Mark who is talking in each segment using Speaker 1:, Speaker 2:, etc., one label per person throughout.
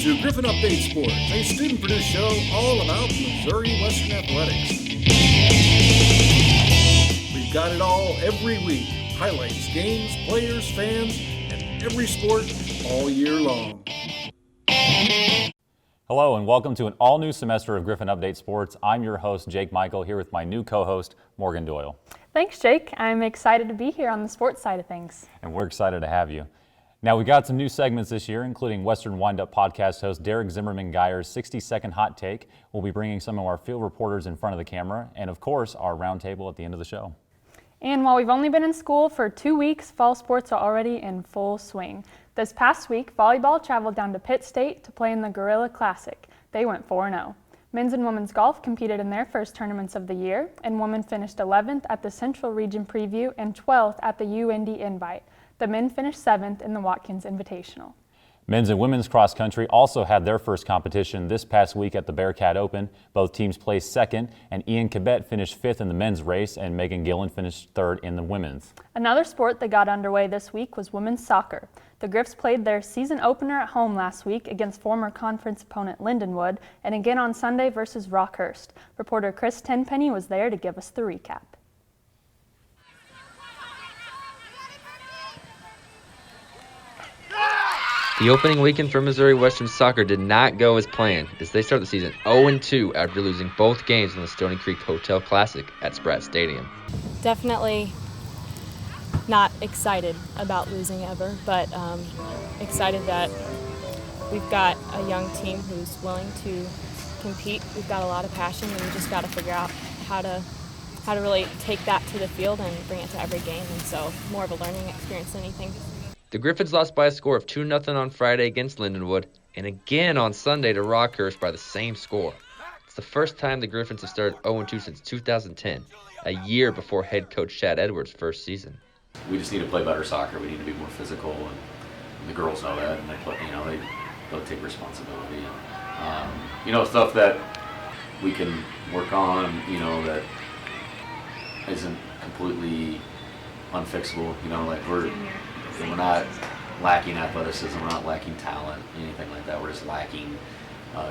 Speaker 1: to Griffon Update Sports, a student-produced show all about Missouri Western athletics. We've got it all every week. Highlights, games, players, fans, and every sport all year long.
Speaker 2: Hello and welcome to an all-new semester of Griffon Update Sports. I'm your host, Jake Michael, here with my new co-host, Morgan Doyle.
Speaker 3: Thanks, Jake. I'm excited to be here on the sports side of things.
Speaker 2: And we're excited to have you. Now, we got some new segments this year, including Western Windup podcast host Derek Zimmerman-Geyer's 60-second hot take. We'll be bringing some of our field reporters in front of the camera, and of course, our roundtable at the end of the show.
Speaker 3: And while we've only been in school for 2 weeks, fall sports are already in full swing. This past week, volleyball traveled down to Pitt State to play in the Gorilla Classic. They went 4-0. Men's and women's golf competed in their first tournaments of the year, and women finished 11th at the Central Region Preview and 12th at the UND Invite. The men finished 7th in the Watkins Invitational.
Speaker 2: Men's and women's cross country also had their first competition this past week at the Bearcat Open. Both teams placed second, and Ian Cabet finished 5th in the men's race, and Megan Gillen finished 3rd in the women's.
Speaker 3: Another sport that got underway this week was women's soccer. The Griffs played their season opener at home last week against former conference opponent Lindenwood, and again on Sunday versus Rockhurst. Reporter Chris Tenpenny was there to give us the recap.
Speaker 4: The opening weekend for Missouri Western soccer did not go as planned as they start the season 0-2 after losing both games in the Stony Creek Hotel Classic at Spratt Stadium.
Speaker 5: Definitely not excited about losing ever, but excited that we've got a young team who's willing to compete. We've got a lot of passion, and we just got to figure out how to really take that to the field and bring it to every game, and so more of a learning experience than anything.
Speaker 4: The Griffins lost by a score of 2-0 on Friday against Lindenwood, and again on Sunday to Rockhurst by the same score. It's the first time the Griffins have started 0-2 since 2010, a year before head coach Chad Edwards' first season.
Speaker 6: We just need to play better soccer. We need to be more physical, and the girls know that, and they'll take responsibility. And, stuff that we can work on, that isn't completely unfixable. We're not lacking athleticism, we're not lacking talent, anything like that. We're just lacking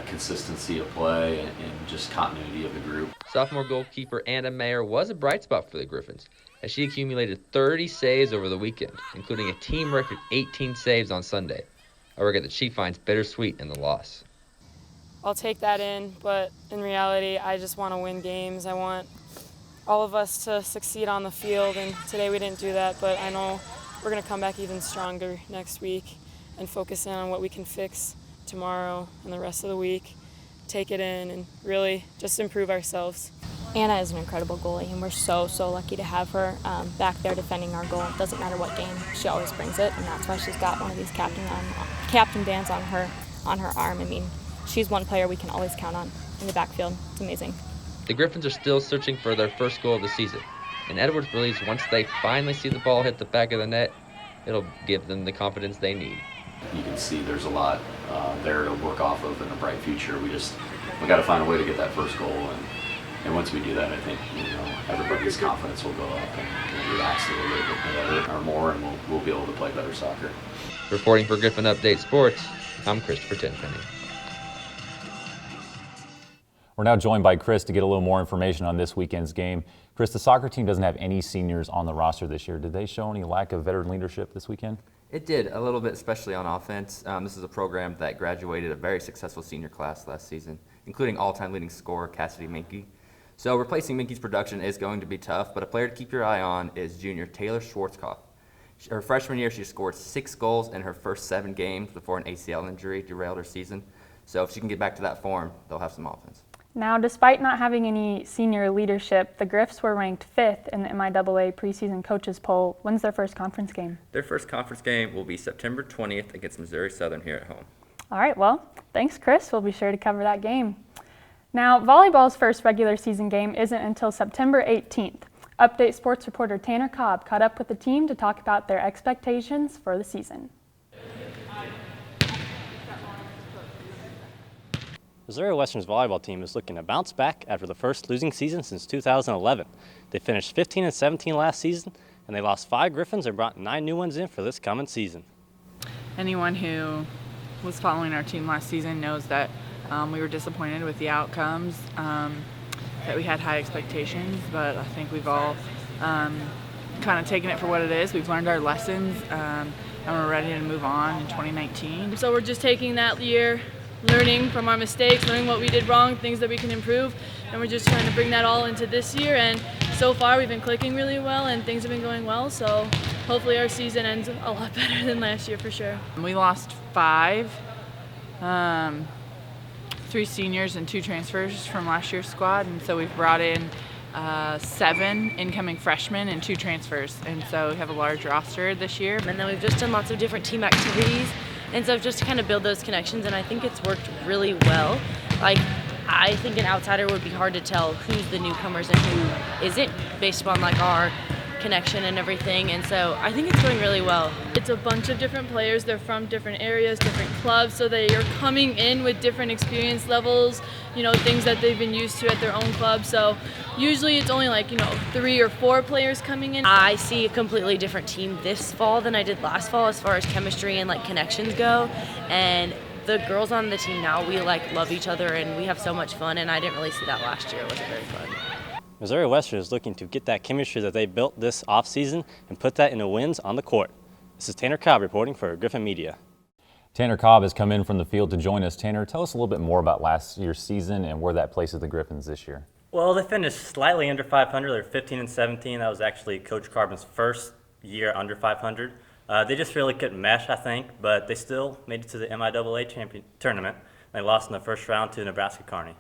Speaker 6: consistency of play and just continuity of the group.
Speaker 4: Sophomore goalkeeper Anna Mayer was a bright spot for the Griffins, as she accumulated 30 saves over the weekend, including a team record 18 saves on Sunday, a record that she finds bittersweet in the loss.
Speaker 5: I'll take that in, but in reality, I just want to win games. I want all of us to succeed on the field, and today we didn't do that, but I know we're going to come back even stronger next week and focus in on what we can fix tomorrow and the rest of the week, take it in, and really just improve ourselves.
Speaker 7: Anna is an incredible goalie, and we're so lucky to have her back there defending our goal. It doesn't matter what game, she always brings it, and that's why she's got one of these captain bands on her arm. I mean, she's one player we can always count on in the backfield. It's amazing.
Speaker 4: The Griffins are still searching for their first goal of the season, and Edwards believes once they finally see the ball hit the back of the net, it'll give them the confidence they need.
Speaker 6: You can see there's a lot there to work off of in a bright future. We got to find a way to get that first goal, and once we do that, I think everybody's confidence will go up and relax a little bit better or more, and we'll be able to play better soccer.
Speaker 4: Reporting for Griffon Update Sports, I'm Christopher Tenpenny.
Speaker 2: We're now joined by Chris to get a little more information on this weekend's game. Chris, the soccer team doesn't have any seniors on the roster this year. Did they show any lack of veteran leadership this weekend?
Speaker 8: It did, a little bit, especially on offense. This is a program that graduated a very successful senior class last season, including all-time leading scorer Cassidy Minke. So replacing Minke's production is going to be tough, but a player to keep your eye on is junior Taylor Schwarzkopf. Her freshman year, she scored 6 goals in her first 7 games before an ACL injury derailed her season. So if she can get back to that form, they'll have some offense.
Speaker 3: Now, despite not having any senior leadership, the Griffs were ranked 5th in the MIAA preseason coaches poll. When's their first conference game?
Speaker 8: Their first conference game will be September 20th against Missouri Southern here at home.
Speaker 3: All right, well, thanks, Chris. We'll be sure to cover that game. Now, volleyball's first regular season game isn't until September 18th. Update Sports reporter Tanner Cobb caught up with the team to talk about their expectations for the season.
Speaker 9: Missouri Western's volleyball team is looking to bounce back after the first losing season since 2011. They finished 15-17 last season, and they lost 5 Griffins and brought 9 new ones in for this coming season.
Speaker 10: Anyone who was following our team last season knows that we were disappointed with the outcomes, that we had high expectations, but I think we've all kind of taken it for what it is. We've learned our lessons, and we're ready to move on in 2019.
Speaker 11: So we're just taking that year, learning from our mistakes, learning what we did wrong, things that we can improve, and we're just trying to bring that all into this year. And so far we've been clicking really well and things have been going well, so hopefully our season ends a lot better than last year for sure.
Speaker 10: We lost 5, 3 seniors and 2 transfers from last year's squad, and so we've brought in 7 incoming freshmen and 2 transfers, and so we have a large roster this year.
Speaker 12: And then we've just done lots of different team activities, and so just to kind of build those connections, and I think it's worked really well. Like, I think an outsider would be hard to tell who's the newcomers and who isn't based upon like our connection and everything, and so I think it's going really well.
Speaker 11: It's a bunch of different players. They're from different areas, different clubs, so they are coming in with different experience levels, you know, things that they've been used to at their own club. So usually it's only like, 3 or 4 players coming in.
Speaker 12: I see a completely different team this fall than I did last fall as far as chemistry and like connections go, and the girls on the team now, we like love each other and we have so much fun, and I didn't really see that last year. It wasn't very fun.
Speaker 9: Missouri Western is looking to get that chemistry that they built this offseason and put that into wins on the court. This is Tanner Cobb reporting for Griffon Media.
Speaker 2: Tanner Cobb has come in from the field to join us. Tanner, tell us a little bit more about last year's season and where that places the Griffons this year.
Speaker 13: Well, they finished slightly under 500. They're 15-17. That was actually Coach Carbon's first year under 500. They just really couldn't mesh, I think, but they still made it to the MIAA champion tournament. They lost in the first round to Nebraska Kearney.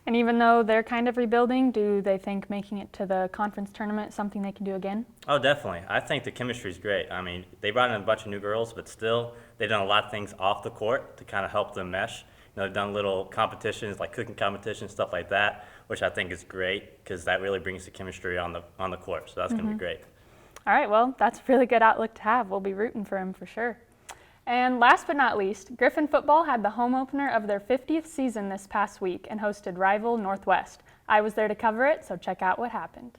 Speaker 3: And even though they're kind of rebuilding, do they think making it to the conference tournament is something they can do again?
Speaker 13: Oh, definitely. I think the chemistry is great. I mean, they brought in a bunch of new girls, but still, they've done a lot of things off the court to kind of help them mesh. They've done little competitions, like cooking competitions, stuff like that, which I think is great because that really brings the chemistry on the court. So that's going to be great.
Speaker 3: All right, well, that's a really good outlook to have. We'll be rooting for him for sure. And last but not least, Griffon football had the home opener of their 50th season this past week and hosted rival Northwest. I was there to cover it, so check out what happened.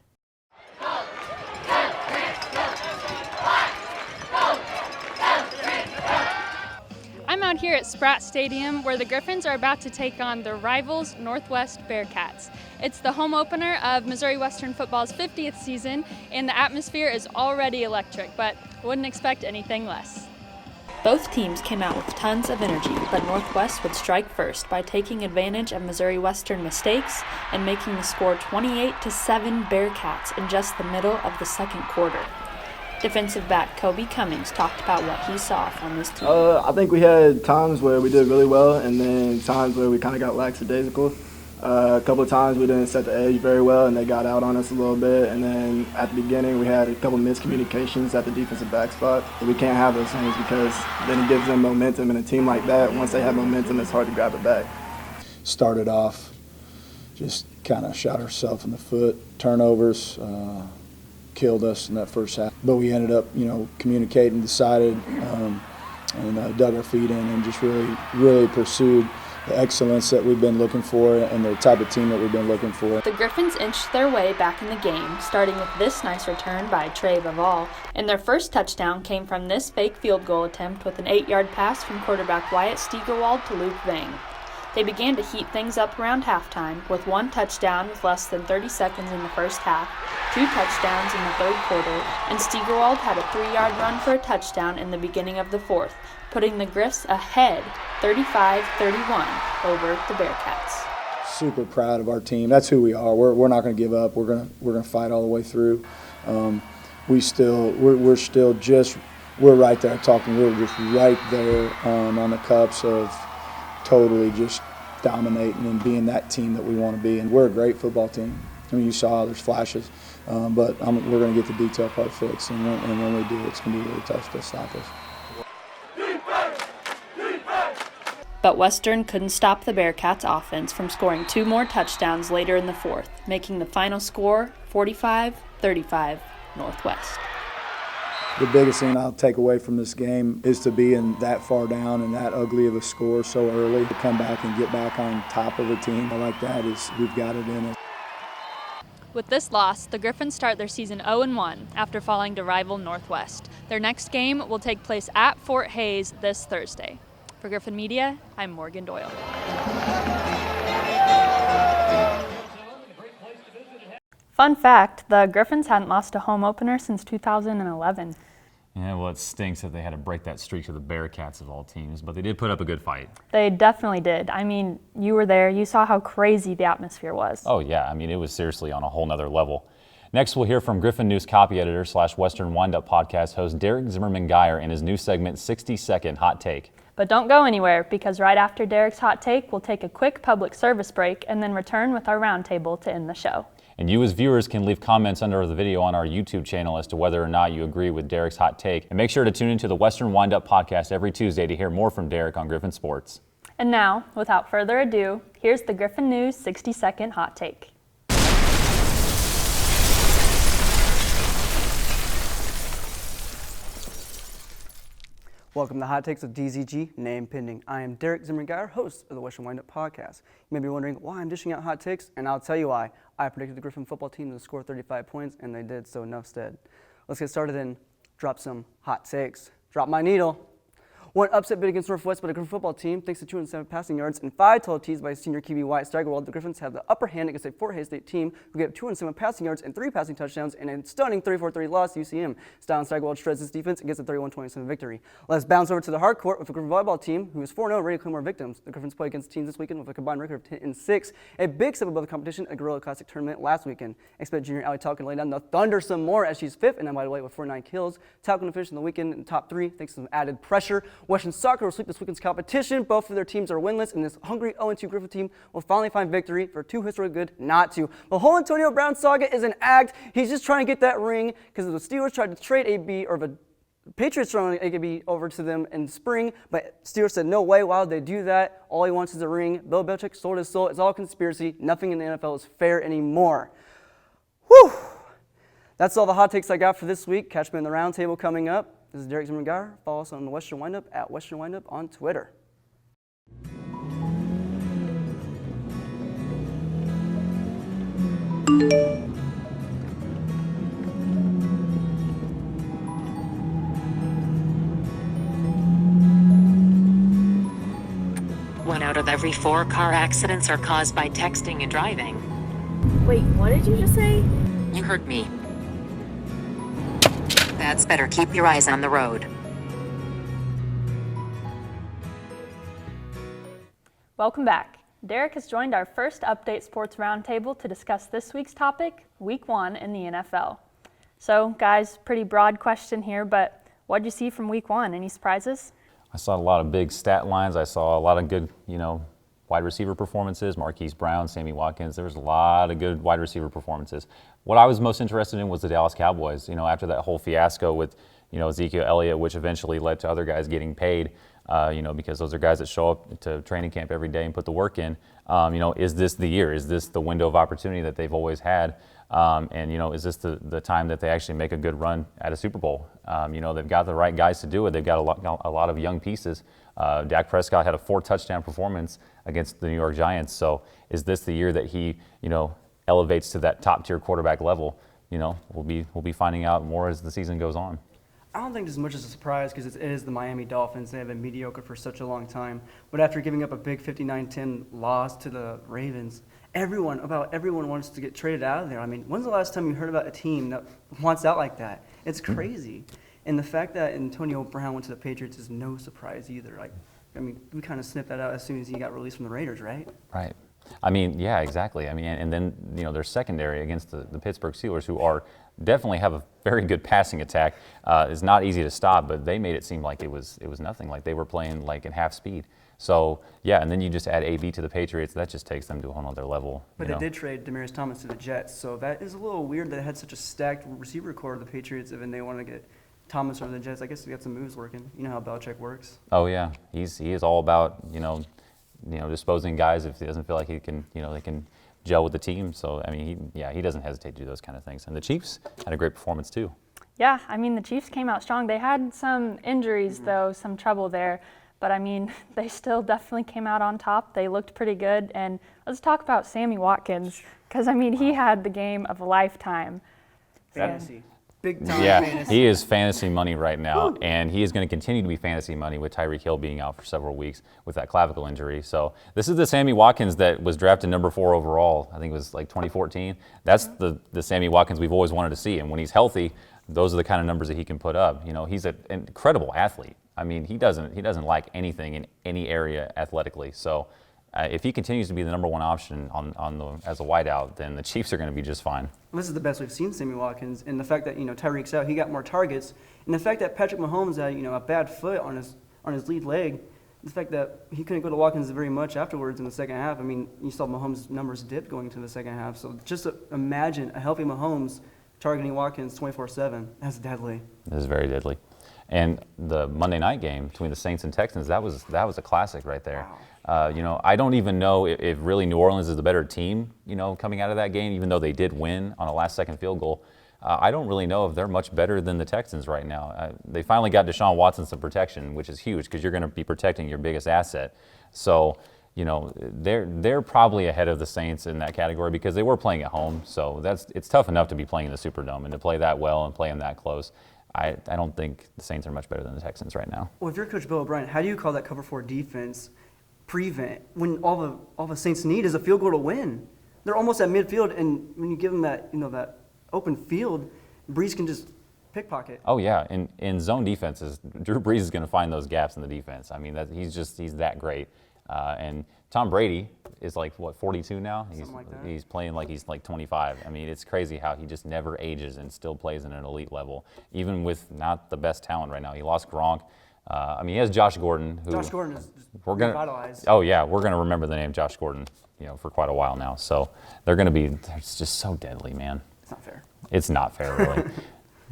Speaker 3: I'm out here at Spratt Stadium where the Griffons are about to take on their rivals Northwest Bearcats. It's the home opener of Missouri Western football's 50th season, and the atmosphere is already electric, but wouldn't expect anything less.
Speaker 14: Both teams came out with tons of energy, but Northwest would strike first by taking advantage of Missouri Western mistakes and making the score 28-7 Bearcats in just the middle of the second quarter. Defensive back Kobe Cummings talked about what he saw from this team.
Speaker 15: I think we had times where we did really well and then times where we kind of got lackadaisical. A couple of times we didn't set the edge very well and they got out on us a little bit, and then at the beginning we had a couple miscommunications at the defensive back spot. We can't have those things because then it gives them momentum, and a team like that, once they have momentum, it's hard to grab it back.
Speaker 16: Started off, just kind of shot ourselves in the foot, turnovers, killed us in that first half. But we ended up, communicating, decided, and dug our feet in and just really pursued the excellence that we've been looking for and the type of team that we've been looking for.
Speaker 14: The Griffons inched their way back in the game, starting with this nice return by Trey Bavall, and their first touchdown came from this fake field goal attempt with an 8-yard pass from quarterback Wyatt Steigerwald to Luke Vang. They began to heat things up around halftime with 1 touchdown with less than 30 seconds in the first half, 2 touchdowns in the third quarter, and Steigerwald had a 3-yard run for a touchdown in the beginning of the fourth, putting the Griffs ahead 35-31 over the Bearcats.
Speaker 16: Super proud of our team. That's who we are. We're not going to give up. We're going to fight all the way through. We're right there talking. We're just right there on the cups of totally just dominating and being that team that we want to be. And we're a great football team. I mean, you saw there's flashes, but we're going to get the detail part fixed. And when we do, it's going to be really tough to stop us.
Speaker 14: But Western couldn't stop the Bearcats' offense from scoring 2 more touchdowns later in the fourth, making the final score 45-35 Northwest.
Speaker 16: The biggest thing I'll take away from this game is to be in that far down and that ugly of a score so early, to come back and get back on top of a team like that we've got it in us.
Speaker 3: With this loss, the Griffons start their season 0-1 after falling to rival Northwest. Their next game will take place at Fort Hays this Thursday.
Speaker 17: For Griffon Media, I'm Morgan Doyle.
Speaker 3: Fun fact, the Griffons hadn't lost a home opener since 2011.
Speaker 2: Yeah, well, it stinks that they had to break that streak to the Bearcats of all teams, but they did put up a good fight.
Speaker 3: They definitely did. I mean, you were there. You saw how crazy the atmosphere was.
Speaker 2: Oh, yeah. I mean, it was seriously on a whole nother level. Next, we'll hear from Griffon News copy editor / Western Windup podcast host Derek Zimmerman-Geyer in his new segment, 60-Second Hot Take.
Speaker 3: But don't go anywhere, because right after Derek's hot take, we'll take a quick public service break and then return with our roundtable to end the show.
Speaker 2: And you as viewers can leave comments under the video on our YouTube channel as to whether or not you agree with Derek's hot take. And make sure to tune into the Western Windup podcast every Tuesday to hear more from Derek on Griffon Sports.
Speaker 3: And now, without further ado, here's the Griffon News 60-Second Hot Take.
Speaker 18: Welcome to Hot Takes with DZG, name pending. I am Derek Zimmerman-Geyer, host of the Western Windup podcast. You may be wondering why I'm dishing out hot takes, and I'll tell you why. I predicted the Griffon football team to score 35 points, and they did, so enough said. Let's get started and drop some hot takes. Drop my needle. One upset bid against Northwest by the Griffon football team, thanks to 207 passing yards and 5 total TDs by senior QB Wyatt Steigerwald. The Griffons have the upper hand against a Fort Hays State team who gave 207 passing yards and 3 passing touchdowns in a stunning 34-30 loss to UCM. Stalin Steigerwald shreds his defense and gets a 31-27 victory. Let's bounce over to the hard court with the Griffon volleyball team, who is 4-0, ready to claim more victims. The Griffons play against teams this weekend with a combined record of 10-6, a big step above the competition at Gorilla Classic tournament last weekend. Expect junior Allie Talkin to lay down the thunder some more as she's 5th and by the way with 49 kills. Talkin to finish in the weekend in the top 3 thanks to some added pressure. Western Soccer will sweep this weekend's competition. Both of their teams are winless, and this hungry 0-2 Griffon team will finally find victory for too historically good not to. The whole Antonio Brown saga is an act. He's just trying to get that ring because the Steelers tried to trade AB, or the Patriots throwing AB over to them in spring, but Steelers said no way. Why would they do that? All he wants is a ring. Bill Belichick sold his soul. It's all conspiracy. Nothing in the NFL is fair anymore. Whew! That's all the hot takes I got for this week. Catch me in the roundtable coming up. This is Derek Zimmerman-Geyer. Follow us on the Western Windup at Western Windup on Twitter.
Speaker 19: One out of every 4 car accidents are caused by texting and driving.
Speaker 20: Wait, what did you just say?
Speaker 19: You heard me. That's better. Keep your eyes on the road.
Speaker 3: Welcome back. Derek has joined our first Update Sports Roundtable to discuss this week's topic, Week 1 in the NFL. So, guys, pretty broad question here, but what did you see from Week 1? Any surprises?
Speaker 2: I saw a lot of big stat lines. I saw a lot of good, wide receiver performances, Marquise Brown, Sammy Watkins. There was a lot of good wide receiver performances. What I was most interested in was the Dallas Cowboys. After that whole fiasco with, Ezekiel Elliott, which eventually led to other guys getting paid, because those are guys that show up to training camp every day and put the work in. Is this the year? Is this the window of opportunity that they've always had? Is this the time that they actually make a good run at a Super Bowl? They've got the right guys to do it. They've got a lot of young pieces. Dak Prescott had a 4-touchdown performance against the New York Giants. So is this the year that he, elevates to that top-tier quarterback level? We'll be finding out more as the season goes on.
Speaker 18: I don't think it's as much as a surprise because it is the Miami Dolphins. They have been mediocre for such a long time. But after giving up a big 59-10 loss to the Ravens, everyone wants to get traded out of there. I mean, when's the last time you heard about a team that wants out like that? It's crazy. And the fact that Antonio Brown went to the Patriots is no surprise either. We kind of sniffed that out as soon as he got released from the Raiders, right?
Speaker 2: Right. Yeah, exactly. And then, their secondary against the Pittsburgh Steelers, who definitely have a very good passing attack, is not easy to stop, but they made it seem like it was nothing, like they were playing at half speed. So, yeah, and then you just add AB to the Patriots, that just takes them to a whole other level.
Speaker 18: But they did trade Demaryius Thomas to the Jets, so that is a little weird that it had such a stacked receiver core of the Patriots, and then they want to get Thomas over the Jets. I guess they got some moves working. You know how Belichick works.
Speaker 2: Oh, yeah. He is all about, disposing guys if he doesn't feel like he can, they can gel with the team. So, he doesn't hesitate to do those kind of things. And the Chiefs had a great performance, too.
Speaker 3: Yeah, the Chiefs came out strong. They had some injuries, though, some trouble there. But, they still definitely came out on top. They looked pretty good. And let's talk about Sammy Watkins because, he had the game of a lifetime.
Speaker 18: Fantasy. Big time
Speaker 2: Yeah,
Speaker 18: fantasy.
Speaker 2: he is fantasy money right now, and he is going to continue to be fantasy money with Tyreek Hill being out for several weeks with that clavicle injury. So this is the Sammy Watkins that was drafted number 4 overall. I think it was like 2014. That's the Sammy Watkins we've always wanted to see, and when he's healthy, those are the kind of numbers that he can put up. You know, he's an incredible athlete. I mean, he doesn't lack anything in any area athletically. So if he continues to be the number 1 option as a wideout, then the Chiefs are going to be just fine.
Speaker 18: This is the best we've seen Sammy Watkins, and the fact that Tyreek's out, he got more targets, and the fact that Patrick Mahomes had a bad foot on his lead leg, the fact that he couldn't go to Watkins very much afterwards in the second half. I mean, you saw Mahomes' numbers dip going into the second half. So just imagine a healthy Mahomes targeting Watkins 24/7. That's deadly.
Speaker 2: It is very deadly. And the Monday night game between the Saints and Texans, that was a classic right there. Wow. I don't even know if really New Orleans is the better team, coming out of that game, even though they did win on a last-second field goal. I don't really know if they're much better than the Texans right now. They finally got Deshaun Watson some protection, which is huge because you're going to be protecting your biggest asset. So, they're probably ahead of the Saints in that category because they were playing at home. So it's tough enough to be playing in the Superdome and to play that well and play them that close. I don't think the Saints are much better than the Texans right now.
Speaker 18: Well, if you're Coach Bill O'Brien, how do you call that cover 4 defense prevent when all the Saints need is a field goal to win? They're almost at midfield, and when you give them that that open field, Brees can just pickpocket.
Speaker 2: Oh yeah, in zone defenses, Drew Brees is going to find those gaps in the defense. I mean, he's that great. And Tom Brady is like 42 now. He's playing like he's like 25. I mean, it's crazy how he just never ages and still plays in an elite level, even with not the best talent right now. He lost Gronk. He has Josh Gordon.
Speaker 18: Josh Gordon is revitalized.
Speaker 2: Oh yeah, we're gonna remember the name Josh Gordon, for quite a while now. So they're just so deadly, man.
Speaker 18: It's not fair.
Speaker 2: It's not fair, really.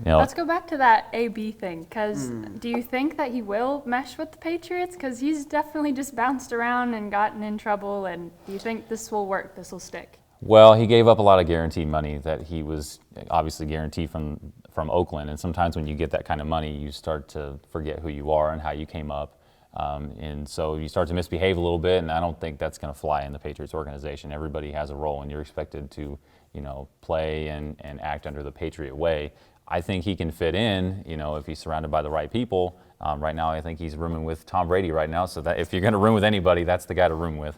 Speaker 3: Let's go back to that AB thing, because do you think that he will mesh with the Patriots? Because he's definitely just bounced around and gotten in trouble, and do you think this will work, this will stick?
Speaker 2: Well, he gave up a lot of guaranteed money that he was obviously guaranteed from Oakland, and sometimes when you get that kind of money, you start to forget who you are and how you came up. And so you start to misbehave a little bit, and I don't think that's going to fly in the Patriots organization. Everybody has a role, and you're expected to, play and act under the Patriot way. I think he can fit in, if he's surrounded by the right people. Right now, I think he's rooming with Tom Brady right now, so that if you're going to room with anybody, that's the guy to room with.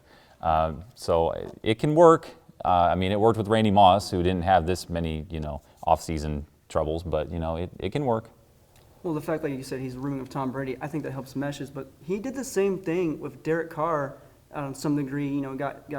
Speaker 2: So it can work. It worked with Randy Moss, who didn't have this many, off-season troubles, but, it can work.
Speaker 18: Well, the fact that you said he's rooming with Tom Brady, I think that helps meshes. But he did the same thing with Derek Carr on some degree. Got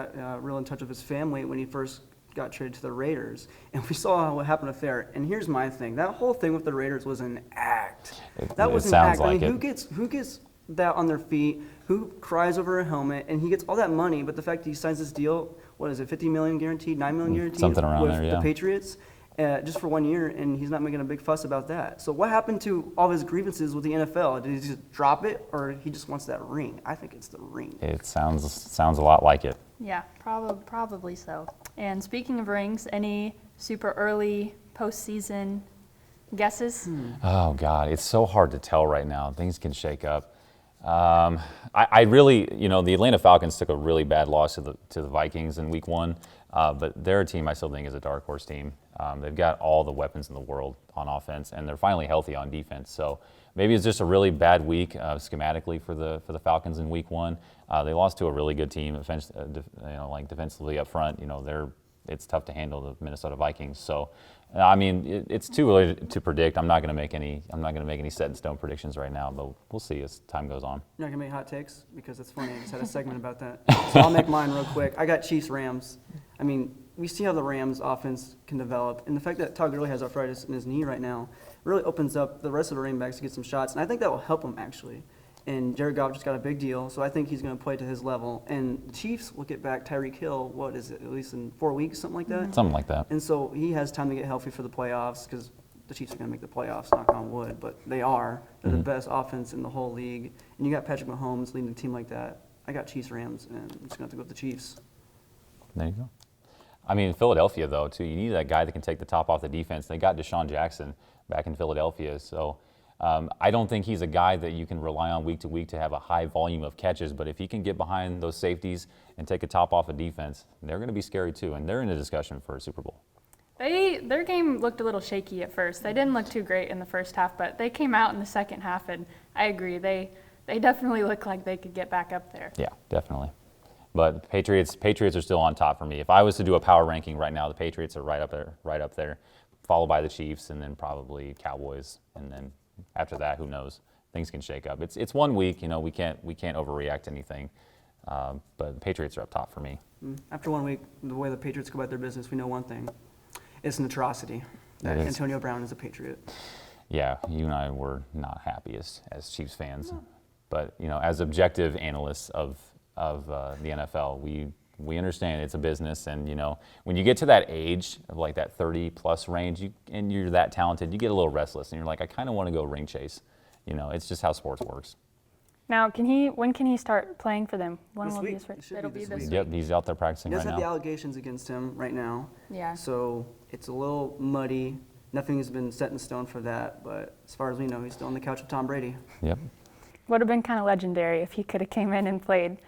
Speaker 18: real in touch with his family when he first got traded to the Raiders, and we saw what happened up there. And here's my thing: that whole thing with the Raiders was an act. That was an act.
Speaker 2: Like
Speaker 18: who gets that on their feet? Who cries over a helmet? And he gets all that money, but the fact that he signs this deal, what is it, $50 million guaranteed, $9 million guaranteed,
Speaker 2: something around
Speaker 18: with
Speaker 2: there, yeah.
Speaker 18: the Patriots. Just for 1 year, and he's not making a big fuss about that. So what happened to all his grievances with the NFL? Did he just drop it, or he just wants that ring? I think it's the ring.
Speaker 2: It sounds a lot like it.
Speaker 3: Yeah, probably so. And speaking of rings, any super early postseason guesses?
Speaker 2: Oh, God, it's so hard to tell right now. Things can shake up. I really, the Atlanta Falcons took a really bad loss to the Vikings in Week 1, but they're a team I still think is a dark horse team. They've got all the weapons in the world on offense, and they're finally healthy on defense. So maybe it's just a really bad week schematically for the Falcons in Week 1. They lost to a really good team, defensively up front. It's tough to handle the Minnesota Vikings. So, it's too early to predict. I'm not going to make any set in stone predictions right now, but we'll see as time goes on.
Speaker 18: You're not going to make hot takes because it's funny. I just had a segment about that. So I'll make mine real quick. I got Chiefs Rams. We see how the Rams offense can develop, and the fact that Todd Gurley has arthritis in his knee right now really opens up the rest of the running backs to get some shots, and I think that will help him actually. And Jared Goff just got a big deal, so I think he's going to play to his level. And the Chiefs will get back Tyreek Hill, what is it, at least in 4 weeks, something like that?
Speaker 2: Something like that.
Speaker 18: And so he has time to get healthy for the playoffs because the Chiefs are going to make the playoffs, knock on wood, but they are. They're the best offense in the whole league. And you got Patrick Mahomes leading a team like that. I got Chiefs Rams, and I'm just going to have to go with the Chiefs.
Speaker 2: There you go. In Philadelphia, though, too, you need that guy that can take the top off the defense. They got Deshaun Jackson back in Philadelphia, so I don't think he's a guy that you can rely on week to week to have a high volume of catches, but if he can get behind those safeties and take a top off of defense, they're going to be scary, too, and they're in a discussion for a Super Bowl.
Speaker 3: Their game looked a little shaky at first. They didn't look too great in the first half, but they came out in the second half, and I agree. They definitely look like they could get back up there.
Speaker 2: Yeah, definitely. But the Patriots are still on top for me. If I was to do a power ranking right now, the Patriots are right up there, followed by the Chiefs, and then probably Cowboys, and then after that, who knows? Things can shake up. It's 1 week, we can't overreact to anything. But the Patriots are up top for me.
Speaker 18: After 1 week, the way the Patriots go about their business, we know one thing. It's an atrocity that Antonio Brown is a Patriot.
Speaker 2: Yeah, you and I were not happy as Chiefs fans. No. But, as objective analysts of the NFL, we understand it's a business. And, when you get to that age of like that 30-plus range and you're that talented, you get a little restless. And you're like, I kind of want to go ring chase. It's just how sports works.
Speaker 3: Now, when can he start playing for them? When
Speaker 18: this
Speaker 3: will
Speaker 18: week.
Speaker 3: It'll be this week.
Speaker 2: Yep, he's out there practicing right now.
Speaker 18: He does have the allegations against him right now.
Speaker 3: Yeah.
Speaker 18: So it's a little muddy. Nothing has been set in stone for that. But as far as we know, he's still on the couch with Tom Brady.
Speaker 2: Yep.
Speaker 3: Would have been kind of legendary if he could have came in and played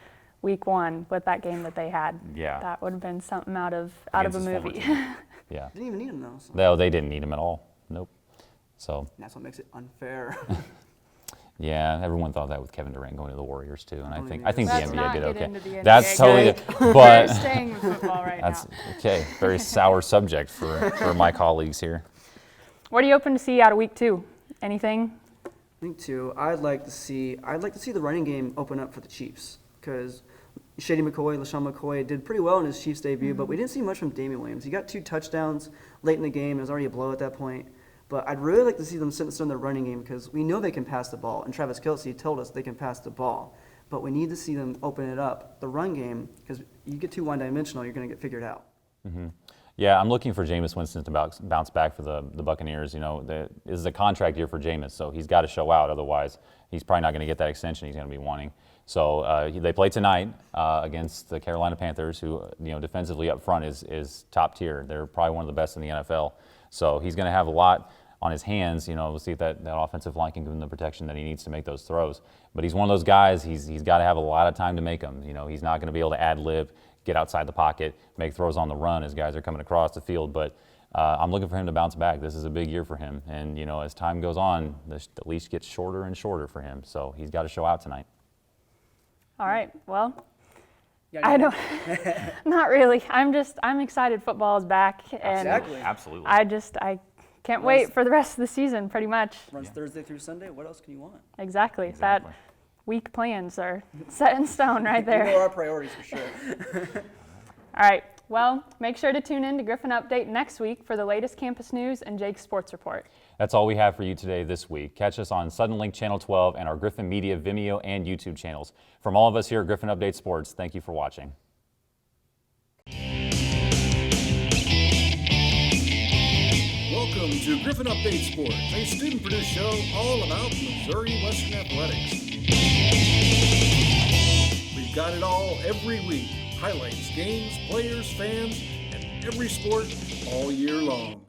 Speaker 3: week 1 with that game that they had.
Speaker 2: Yeah.
Speaker 3: That would have been something out of a movie.
Speaker 2: Yeah.
Speaker 18: Didn't even need him though. So.
Speaker 2: No, they didn't need him at all. Nope. So.
Speaker 18: That's what makes it unfair.
Speaker 2: Yeah, everyone thought that with Kevin Durant going to the Warriors too, and I think the
Speaker 3: Let's
Speaker 2: NBA
Speaker 3: not
Speaker 2: did
Speaker 3: get
Speaker 2: okay.
Speaker 3: into the NBA,
Speaker 2: That's totally,
Speaker 3: but
Speaker 2: but
Speaker 3: we're staying with football right
Speaker 2: that's
Speaker 3: now.
Speaker 2: okay. Very sour subject for my colleagues here.
Speaker 3: What are you hoping to see out of week 2? Anything?
Speaker 18: Week 2, I'd like to see the running game open up for the Chiefs because Shady McCoy, LaShawn McCoy did pretty well in his Chiefs debut, but we didn't see much from Damian Williams. He got 2 touchdowns late in the game. It was already a blow at that point. But I'd really like to see them sit and stone their running game because we know they can pass the ball. And Travis Kelce told us they can pass the ball. But we need to see them open it up, the run game, because you get too one-dimensional, you're going to get figured out.
Speaker 2: Mm-hmm. Yeah, I'm looking for Jameis Winston to bounce back for the Buccaneers. This is a contract year for Jameis, so he's got to show out. Otherwise, he's probably not going to get that extension he's going to be wanting. So they play tonight against the Carolina Panthers, who defensively up front is top tier. They're probably one of the best in the NFL. So he's going to have a lot on his hands. We'll see if that offensive line can give him the protection that he needs to make those throws. But he's one of those guys. He's got to have a lot of time to make them. He's not going to be able to ad-lib, get outside the pocket, make throws on the run as guys are coming across the field. But I'm looking for him to bounce back. This is a big year for him. And, as time goes on, the leash gets shorter and shorter for him. So he's got to show out tonight.
Speaker 3: All right. Well, I don't, not really. I'm excited football is back. And
Speaker 2: Absolutely.
Speaker 3: I can't wait for the rest of the season, pretty much.
Speaker 18: Runs Thursday through Sunday. What else can you want?
Speaker 3: Exactly. That week plans are set in stone right there.
Speaker 18: We know our priorities for sure.
Speaker 3: All right. Well, make sure to tune in to Griffon Update next week for the latest campus news and Jake's sports report.
Speaker 2: That's all we have for you today this week. Catch us on Sudden Link Channel 12 and our Griffon Media Vimeo and YouTube channels. From all of us here at Griffon Update Sports, thank you for watching.
Speaker 1: Welcome to Griffon Update Sports, a student-produced show all about Missouri Western athletics. We've got it all every week. Highlights, games, players, fans, and every sport all year long.